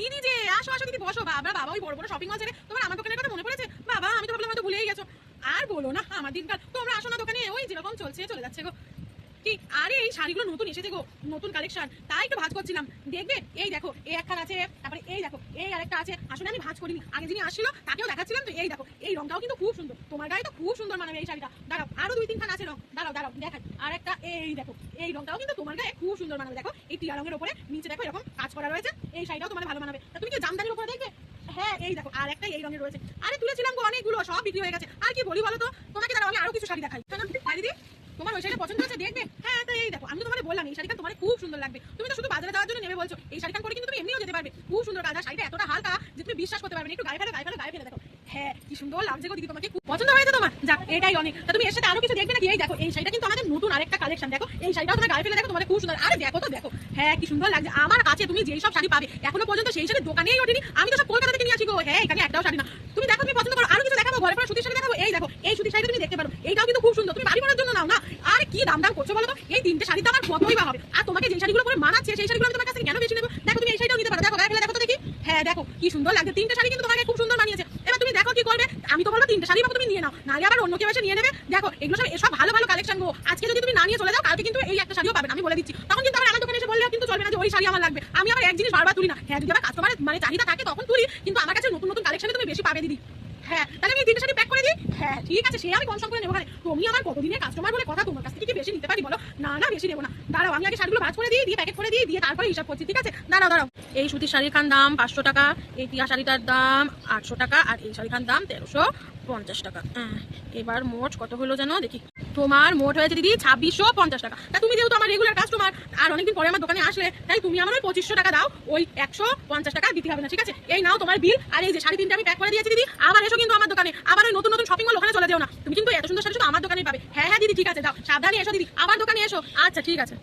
দিদি যে আসো আসো দিদি বসো। বাবা বাবা ওই বড় বড় শপিং মল ছেড়ে তোমার আমার দোকানের কথা মনে পড়েছে? বাবা আমি তো ভাবলাম হয়তো ভুলেই গেছো। আর বলো না আমার দিনকাল, তোমরা আসো না দোকানে, ওই যেরকম চলছে চলে যাচ্ছে গো। কি আরে এই শাড়িগুলো নতুন এসেছে গো, নতুন কালেকশন, তাই একটু ভাঁজ করছিলাম। দেখবে এই দেখো এই একখান আছে, তারপরে এই দেখো এই আরেকটা আছে। আসলে আমি ভাঁজ করিনি, আগে যিনি আসছিল তাকেও দেখাচ্ছিলাম। তো এই দেখো এই রংটাও কিন্তু খুব সুন্দর, তোমার গায়ে তো খুব সুন্দর মানাবে এই শাড়িটা। দাঁড়াও আরো দুই তিনখান আছে রং, দাঁড়াও দাঁড়াও দেখাই। আর একটা এই দেখো এই রংটাও কিন্তু তোমার গায়ে খুব সুন্দর মানাবে। দেখো এই টিয়া রঙের উপরে নিচে দেখো এরকম কাজ করা রয়েছে, এই শাড়িটাও তোমার ভালো মানাবে। তা তুমি কি জামদানির উপরে দেখবে? হ্যাঁ এই দেখো আর একটা এই রঙের রয়েছে। আরে তুলেছিলাম গো অনেকগুলো, সব বিক্রি হয়ে গেছে। আর কি বলি বলো তো তোমাকে, দাঁড়াও আমি আরো কিছু শাড়ি দেখাই। দিদি তোমার ওই শাড়িটা পছন্দ হচ্ছে দেখবে? হ্যাঁ তো এই দেখো আমি তো তোমাকে বললাম এই শাড়িটা তোমার খুব সুন্দর লাগবে। তুমি তো শুধু বাজারে যাওয়ার জন্য নেবে বলছো, এই শাড়িটা পরে কিন্তু তুমি এমনিও যেতে পারবে। খুব সুন্দর কাজ, শাড়িটা এতটা হালকা যে তুমি বিশ্বাস করতে পারবে না। একটু গায়ে ফেলে গায়ে ফেলে গায়ে ফেলে দেখো। হ্যাঁ কি সুন্দর লাগছে গো দিদি, তোমাকে খুব পছন্দ হয়েছে তোমার? যাক এটাই অনেক। তা তুমি এর সাথে আরো কিছু দেখবে নাকি? এই দেখো এই শাড়িটা কিন্তু আমাদের নতুন আরেকটা কালেকশন। দেখো এই শাড়িটাও তোমার গায়ে ফেলে দেখো, তোমার খুব সুন্দর। আরে দেখো তো দেখো, হ্যাঁ কি সুন্দর লাগছে। আমার কাছে তুমি যেই সব শাড়ি পাবে এখনো পর্যন্ত সেই শাড়ি দোকানেই ওঠেনি, আমি তো সব কলকাতা থেকে নিয়ে আসি গো। হ্যাঁ এখানে একটাও শাড়ি না। তুমি দেখো তুমি পছন্দ করো, আরো কিছু দেখাবো, ঘরে পরে সুতির শাড়ি দেখাবো। এই দেখো এই সুতির শাড়িটা তুমি দেখতে পারো, এইটাও কিন্তু খুব সুন্দর। তুমি বাড়ি পরার জন্য নাও না। আর কি দাম দাম করছো বলো তো? এই তিনটে শাড়ি তো আমার কতই বা হবে। আর তোমাকে যে শাড়িগুলো পরে মানাচ্ছে সেই শাড়িগুলো আমি তোমার কাছে কেন বেশি নেবো? দেখো তুমি এই শাড়িটাও নিতে পারো, দেখো গায়ে ফেলে দেখো তো দেখি। হ্যাঁ দেখো কি সুন্দর লাগছে, তিনটে শাড়ি কিন্তু তোমাকে খুব সুন্দর মানিয়েছে। এবার তুমি দেখো কি করবে। আমি তো বলবো তিনটে শাড়ি তুমি নিয়ে নাও, নাহলে আবার অন্য কেউ এসে নিয়ে নেবে। দেখো এগুলো সব এসব ভালো ভালো কালেকশন গো। আজকে যদি তুমি না নিয়ে চলে যাও কালকে কিন্তু এই একটা শাড়িও পাবেন, আমি বলে দিচ্ছি। তখন কিন্তু আবার আমার দোকানে এসে বললেও কিন্তু চলবে না যে ওই শাড়ি আমার লাগবে। আমি আবার এক জিনিস বারবার তুলি না। হ্যাঁ যদি আবার কাস্টমারের মানে চাহিদা থাকে তখন তুলি, কিন্তু আমার কাছে নতুন নতুন কালেকশনে তুমি বেশি পাবে দিদি। হ্যাঁ তাহলে আমি তিনটে শাড়ি প্যাক করে দিই। হ্যাঁ ঠিক আছে, সে আমি কনসার্ন করে নেবো। তুমি আমার কতদিনের কাস্টমার বলে কথা, তোমার কাছ থেকে কি বেশি নিতে পারি বলো? না না বেশি নেবো না। দাঁড়াও আমি আগে শাড়িগুলো ভাঁজ করে দিই, দিয়ে প্যাকেট করে দিই, দিয়ে তারপরে হিসাব করছি, ঠিক আছে? দাঁড়াও দাঁড়াও। এই সুতির শাড়ির খান দাম 500 টাকা, এই টিয়া শাড়িটার দাম 800 টাকা, আর এই শাড়ির খান দাম 1350 টাকা। এবার মোট কত হলো জানো দেখি? তোমার মোট হয়েছে দিদি 2650 টাকা। তা তুমি যেহেতু আমার রেগুলার কাস্টমার আর অনেকদিন পরে আমার দোকানে আসলে, তাই তুমি আমার ওই 2500 টাকা দাও, ওই 150 টাকা দিতে হবে না, ঠিক আছে? এই নাও তোমার বিল। আর এই যে শাড়ি তিনটে আমি প্যাক করে দিয়েছি দিদি, আবার এসো কিন্তু আমার দোকানে। আবার ওই নতুন নতুন শপিং মল ওখানে চলে যেও না, তুমি কিন্তু এত সুন্দর শাড়ি শুধু আমার দোকানেই পাবে। হ্যাঁ হ্যাঁ দিদি ঠিক আছে, যাও সাবধানে এসো দিদি, আমার দোকানে এসো। আচ্ছা ঠিক আছে।